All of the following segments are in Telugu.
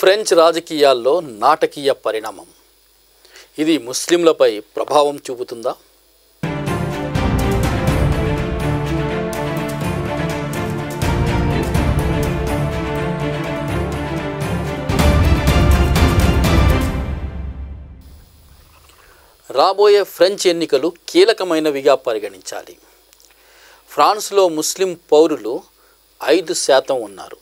ఫ్రెంచ్ రాజకీయాల్లో నాటకీయ పరిణామం. ఇది ముస్లింలపై ప్రభావం చూపుతుందా? రాబోయే ఫ్రెంచ్ ఎన్నికలు కీలకమైనవిగా పరిగణించాలి. ఫ్రాన్స్లో ముస్లిం పౌరులు 5% ఉన్నారు.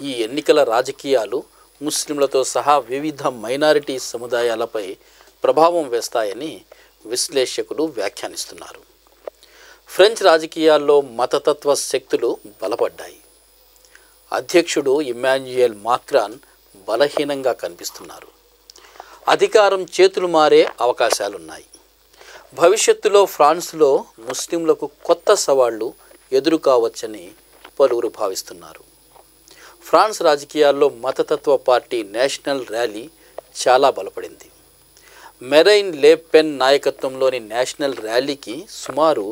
ఈ ఎన్నికల రాజకీయాలు ముస్లింలతో సహా వివిధ మైనారిటీ సముదాయాలపై ప్రభావం వేస్తాయని విశ్లేషకులు వ్యాఖ్యానిస్తున్నారు. ఫ్రెంచ్ రాజకీయాల్లో మతతత్వ శక్తులు బలపడ్డాయి. అధ్యక్షుడు ఇమ్మాన్యుయేల్ మాక్రాన్ బలహీనంగా కనిపిస్తున్నారు. అధికారం చేతులు మారే అవకాశాలున్నాయి. భవిష్యత్తులో ఫ్రాన్స్లో ముస్లింలకు కొత్త సవాళ్లు ఎదురు కావచ్చని పలువురు భావిస్తున్నారు. ఫ్రాన్స్ రాజకీయాల్లో మతతత్వ పార్టీ నేషనల్ ర్యాలీ చాలా బలపడింది. మెరైన్ లే పెన్ నాయకత్వంలోని నేషనల్ ర్యాలీకి సుమారు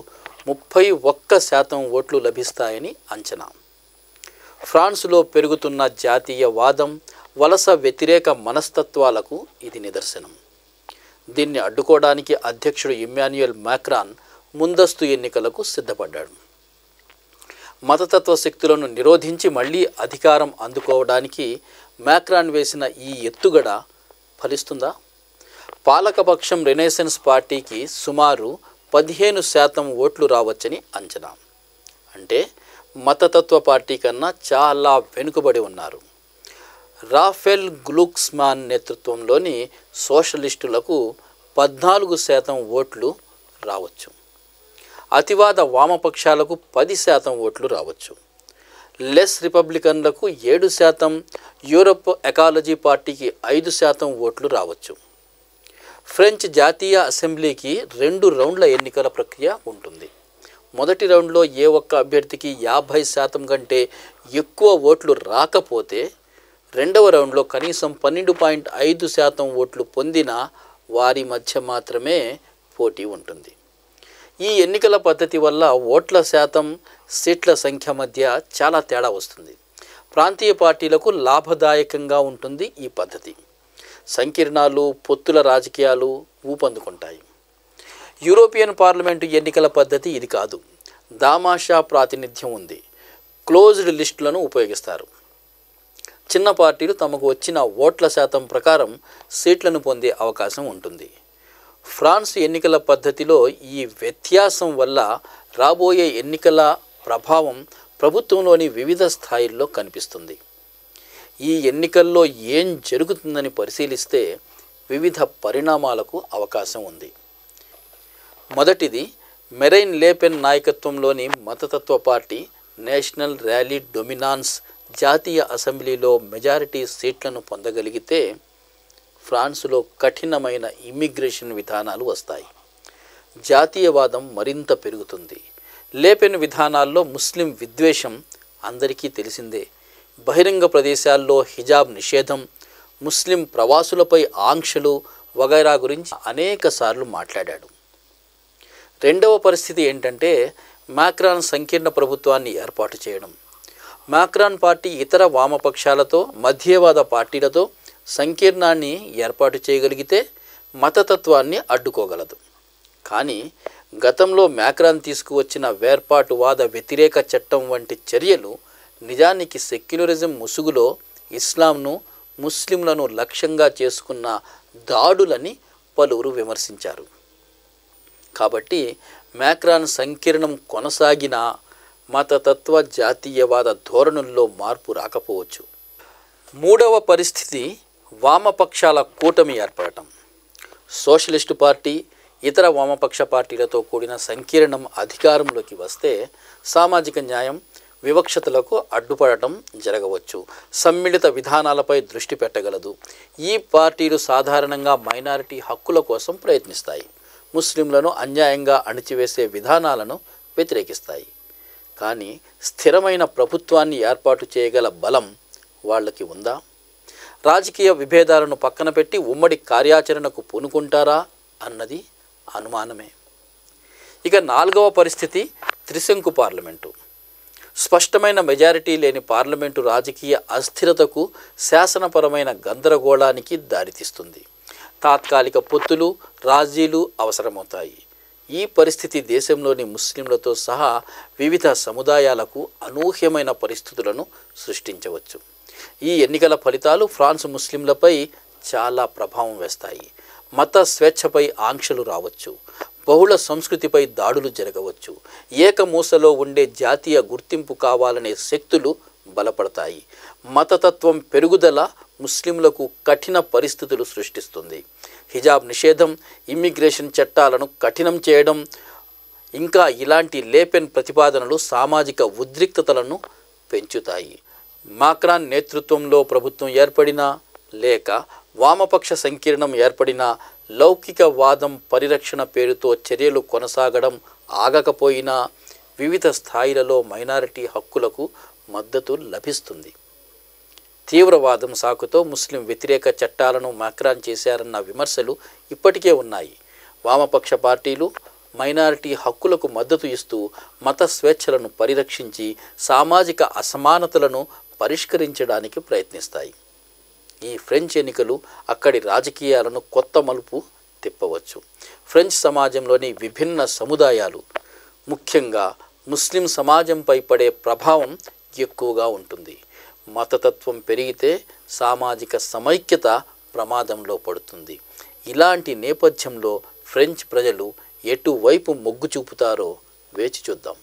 31% ఓట్లు లభిస్తాయని అంచనా. ఫ్రాన్స్లో పెరుగుతున్న జాతీయవాదం, వలస వ్యతిరేక మనస్తత్వాలకు ఇది నిదర్శనం. దీన్ని అడ్డుకోవడానికి అధ్యక్షుడు ఇమ్మాన్యుయేల్ మాక్రాన్ ముందస్తు ఎన్నికలకు సిద్ధపడ్డాడు. మతతత్వ శక్తులను నిరోధించి మళ్లీ అధికారం అందుకోవడానికి మాక్రాన్ వేసిన ఈ ఎత్తుగడ ఫలిస్తుందా? పాలకపక్షం రెనెసెన్స్ పార్టీకి సుమారు 15% ఓట్లు రావచ్చని అంచనా. అంటే మతతత్వ పార్టీ కన్నా చాలా వెనుకబడి ఉన్నారు. రాఫెల్ గ్లుక్స్మాన్ నేతృత్వంలోని సోషలిస్టులకు 14% ఓట్లు రావచ్చు. అతివాద వామపక్షాలకు 10% ఓట్లు రావచ్చు. లెస్ రిపబ్లికన్లకు 7%, యూరప్ ఎకాలజీ పార్టీకి 5% ఓట్లు రావచ్చు. ఫ్రెంచ్ జాతీయ అసెంబ్లీకి 2 రౌండ్ల ఎన్నికల ప్రక్రియ ఉంటుంది. మొదటి రౌండ్లో ఏ ఒక్క అభ్యర్థికి 50% కంటే ఎక్కువ ఓట్లు రాకపోతే రెండవ రౌండ్లో కనీసం 12.5% ఓట్లు పొందిన వారి మధ్య మాత్రమే పోటీ ఉంటుంది. ఈ ఎన్నికల పద్ధతి వల్ల ఓట్ల శాతం, సీట్ల సంఖ్య మధ్య చాలా తేడా వస్తుంది. ప్రాంతీయ పార్టీలకు లాభదాయకంగా ఉంటుంది ఈ పద్ధతి. సంకీర్ణాలు, పొత్తుల రాజకీయాలు ఊపందుకుంటాయి. యూరోపియన్ పార్లమెంటు ఎన్నికల పద్ధతి ఇది కాదు. దామాషా ప్రాతినిధ్యం ఉంది. క్లోజ్డ్ లిస్టులను ఉపయోగిస్తారు. చిన్న పార్టీలు తమకు వచ్చిన ఓట్ల శాతం ప్రకారం సీట్లను పొందే అవకాశం ఉంటుంది. ఫ్రాన్స్ ఎన్నికల పద్ధతిలో ఈ వ్యత్యాసం వల్ల రాబోయే ఎన్నికల ప్రభావం ప్రభుత్వంలోని వివిధ స్థాయిల్లో కనిపిస్తుంది. ఈ ఎన్నికల్లో ఏం జరుగుతుందని పరిశీలిస్తే వివిధ పరిణామాలకు అవకాశం ఉంది. మొదటిది, మెరైన్ లే పెన్ నాయకత్వంలోని మతతత్వ పార్టీ నేషనల్ ర్యాలీ డొమినాన్స్ జాతీయ అసెంబ్లీలో మెజారిటీ సీట్లను పొందగలిగితే ఫ్రాన్స్లో కఠినమైన ఇమ్మిగ్రేషన్ విధానాలు వస్తాయి. జాతీయవాదం మరింత పెరుగుతుంది. లే పెన్ విధానాల్లో ముస్లిం విద్వేషం అందరికీ తెలిసిందే. బహిరంగ ప్రదేశాల్లో హిజాబ్ నిషేధం, ముస్లిం ప్రవాసులపై ఆంక్షలు వగైరా గురించి అనేకసార్లు మాట్లాడాడు. రెండవ పరిస్థితి ఏంటంటే మాక్రాన్ సంకీర్ణ ప్రభుత్వాన్ని ఏర్పాటు చేయడం. మాక్రాన్ పార్టీ ఇతర వామపక్షాలతో, మధ్యవాద పార్టీలతో సంకీర్ణాన్ని ఏర్పాటు చేయగలిగితే మతతత్వాన్ని అడ్డుకోగలదు. కానీ గతంలో మాక్రాన్ తీసుకువచ్చిన వేర్పాటువాద వ్యతిరేక చట్టం వంటి చర్యలు నిజానికి సెక్యులరిజం ముసుగులో ఇస్లాంను, ముస్లింలను లక్ష్యంగా చేసుకున్న దాడులని పలువురు విమర్శించారు. కాబట్టి మాక్రాన్ సంకీర్ణం కొనసాగినా మతతత్వ జాతీయవాద ధోరణుల్లో మార్పు రాకపోవచ్చు. మూడవ పరిస్థితి, వామపక్షాల కూటమి ఏర్పడటం. సోషలిస్టు పార్టీ, ఇతర వామపక్ష పార్టీలతో కూడిన సంకీర్ణం అధికారంలోకి వస్తే సామాజిక న్యాయం, వివక్షతలకు అడ్డుపడటం జరగవచ్చు. సమ్మిళిత విధానాలపై దృష్టి పెట్టగలదు. ఈ పార్టీలు సాధారణంగా మైనారిటీ హక్కుల కోసం ప్రయత్నిస్తాయి. ముస్లింలను అన్యాయంగా అణిచివేసే విధానాలను వ్యతిరేకిస్తాయి. కానీ స్థిరమైన ప్రభుత్వాన్ని ఏర్పాటు చేయగల బలం వాళ్ళకి ఉందా? రాజకీయ విభేదాలను పక్కన పెట్టి ఉమ్మడి కార్యాచరణకు పూనుకుంటారా అన్నది అనుమానమే. ఇక నాలుగవ పరిస్థితి, త్రిశంకు పార్లమెంటు. స్పష్టమైన మెజారిటీ లేని పార్లమెంటు రాజకీయ అస్థిరతకు, శాసనపరమైన గందరగోళానికి దారితీస్తుంది. తాత్కాలిక పొత్తులు, రాజీలు అవసరమవుతాయి. ఈ పరిస్థితి దేశంలోని ముస్లింలతో సహా వివిధ సముదాయాలకు అనూహ్యమైన పరిస్థితులను సృష్టించవచ్చు. ఈ ఎన్నికల ఫలితాలు ఫ్రాన్స్ ముస్లింలపై చాలా ప్రభావం వేస్తాయి. మత స్వేచ్ఛపై ఆంక్షలు రావచ్చు. బహుళ సంస్కృతిపై దాడులు జరగవచ్చు. ఏకమూసలో ఉండే జాతీయ గుర్తింపు కావాలనే శక్తులు బలపడతాయి. మతతత్వం పెరుగుదల ముస్లింలకు కఠిన పరిస్థితులు సృష్టిస్తుంది. హిజాబ్ నిషేధం, ఇమ్మిగ్రేషన్ చట్టాలను కఠినం చేయడం, ఇంకా ఇలాంటి లేపెన్ ప్రతిపాదనలు సామాజిక ఉద్రిక్తతలను పెంచుతాయి. మాక్రాన్ నేతృత్వంలో ప్రభుత్వం ఏర్పడినా లేక వామపక్ష సంకీర్ణం ఏర్పడినా లౌకికవాదం పరిరక్షణ పేరుతో చర్యలు కొనసాగడం ఆగకపోయినా వివిధ స్థాయిలలో మైనారిటీ హక్కులకు మద్దతు లభిస్తుంది. తీవ్రవాదం సాకుతో ముస్లిం వ్యతిరేక చట్టాలను మాక్రాన్ చేశారన్న విమర్శలు ఇప్పటికే ఉన్నాయి. వామపక్ష పార్టీలు మైనారిటీ హక్కులకు మద్దతు ఇస్తూ మత స్వేచ్ఛలను పరిరక్షించి సామాజిక అసమానతలను పరిష్కరించడానికి ప్రయత్నిస్తాయి. ఈ ఫ్రెంచ్ ఎన్నికలు అక్కడి రాజకీయాలను కొత్త మలుపు తిప్పవచ్చు. ఫ్రెంచ్ సమాజంలోని విభిన్న సముదాయాలు, ముఖ్యంగా ముస్లిం సమాజంపై పడే ప్రభావం ఎక్కువగా ఉంటుంది. మతతత్వం పెరిగితే సామాజిక సమైక్యత ప్రమాదంలో పడుతుంది. ఇలాంటి నేపథ్యంలో ఫ్రెంచ్ ప్రజలు ఎటువైపు మొగ్గు చూపుతారో వేచి చూద్దాం.